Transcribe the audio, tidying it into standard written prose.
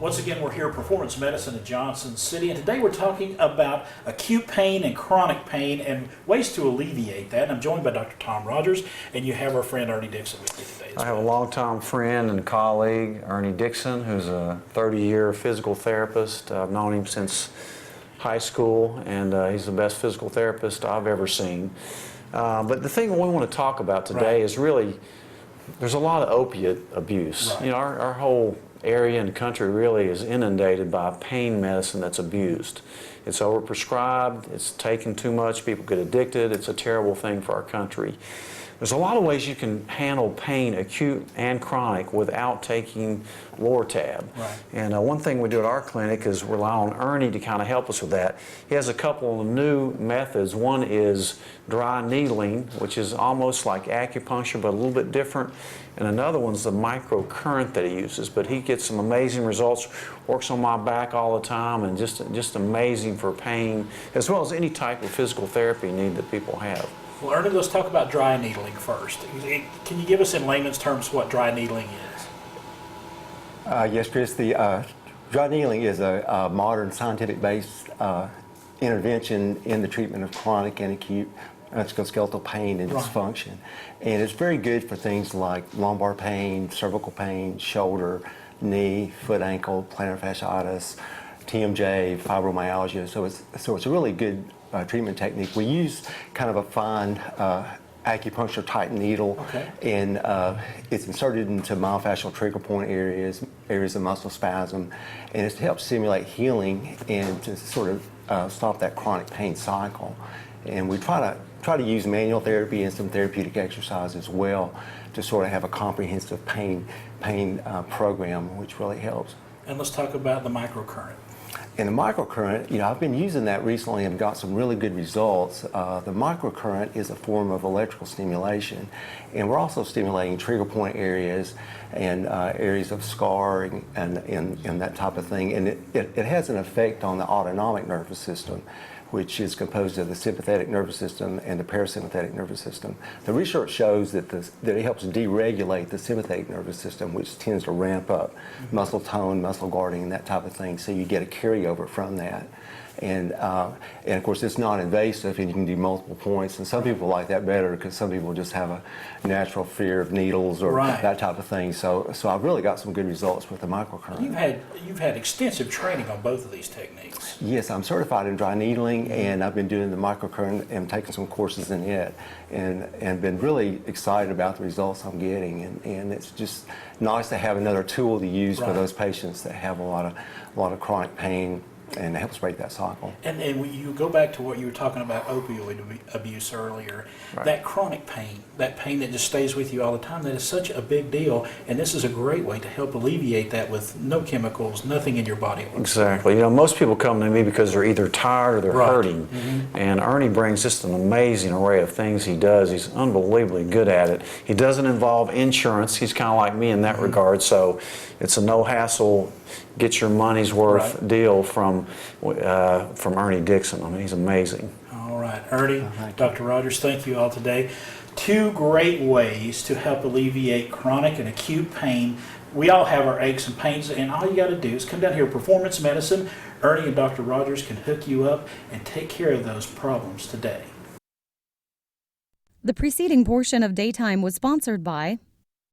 Once again, we're here at Performance Medicine in Johnson City, and today we're talking about acute pain and chronic pain and ways to alleviate that. And I'm joined by Dr. Tom Rogers, and you have our friend Ernie Dickson with you today. I have a longtime friend and colleague, Ernie Dickson, who's a 30-year physical therapist. I've known him since high school, and he's the best physical therapist I've ever seen. But the thing we want to talk about today is really, there's a lot of opiate abuse. Right. You know, our whole area in the country really is inundated by pain medicine that's abused. It's overprescribed, it's taken too much, people get addicted, it's a terrible thing for our country. There's a lot of ways you can handle pain, acute and chronic, without taking Lortab. Right. And one thing we do at our clinic is rely on Ernie to kind of help us with that. He has a couple of new methods. One is dry needling, which is almost like acupuncture, but a little bit different. And another one's the microcurrent that he uses. But he gets some amazing results, works on my back all the time, and just amazing for pain, as well as any type of physical therapy need that people have. Well, Ernie, let's talk about dry needling first. Can you give us in layman's terms what dry needling is? Yes, Chris. The dry needling is a modern scientific-based intervention in the treatment of chronic and acute musculoskeletal pain and dysfunction. And it's very good for things like lumbar pain, cervical pain, shoulder, knee, foot, ankle, plantar fasciitis, TMJ, fibromyalgia. So it's a really good treatment technique. We use kind of a fine acupuncture type needle, and it's inserted into myofascial trigger point areas of muscle spasm, and it's to help stimulate healing and to sort of stop that chronic pain cycle. And we try to use manual therapy and some therapeutic exercise as well to sort of have a comprehensive pain program, which really helps. And let's talk about the microcurrent. And the microcurrent, I've been using that recently and got some really good results. The microcurrent is a form of electrical stimulation, and we're also stimulating trigger point areas and areas of scarring and that type of thing. And it has an effect on the autonomic nervous system, which is composed of the sympathetic nervous system and the parasympathetic nervous system. The research shows that it helps deregulate the sympathetic nervous system, which tends to ramp up muscle tone, muscle guarding, and that type of thing, so you get a carryover from that. And of course, it's not invasive, and you can do multiple points. And some people like that better because some people just have a natural fear of needles or that type of thing. So I've really got some good results with the microcurrent. You've had extensive training on both of these techniques. Yes, I'm certified in dry needling, and I've been doing the microcurrent and taking some courses in it, and been really excited about the results I'm getting. And it's just nice to have another tool to use for those patients that have a lot of chronic pain, and it helps break that cycle. And when you go back to what you were talking about opioid abuse earlier, that chronic pain, that pain that just stays with you all the time, that is such a big deal, and this is a great way to help alleviate that with no chemicals, nothing in your body. Exactly. Most people come to me because they're either tired or they're hurting, and Ernie brings just an amazing array of things he does. He's unbelievably good at it. He doesn't involve insurance. He's kind of like me in that regard, so it's a no-hassle, get your money's worth deal from Ernie Dickson. I mean, he's amazing. All right, Ernie, Dr. Rogers, thank you all today. Two great ways to help alleviate chronic and acute pain. We all have our aches and pains, and all you got to do is come down here, Performance Medicine. Ernie and Dr. Rogers can hook you up and take care of those problems today. The preceding portion of Daytime was sponsored by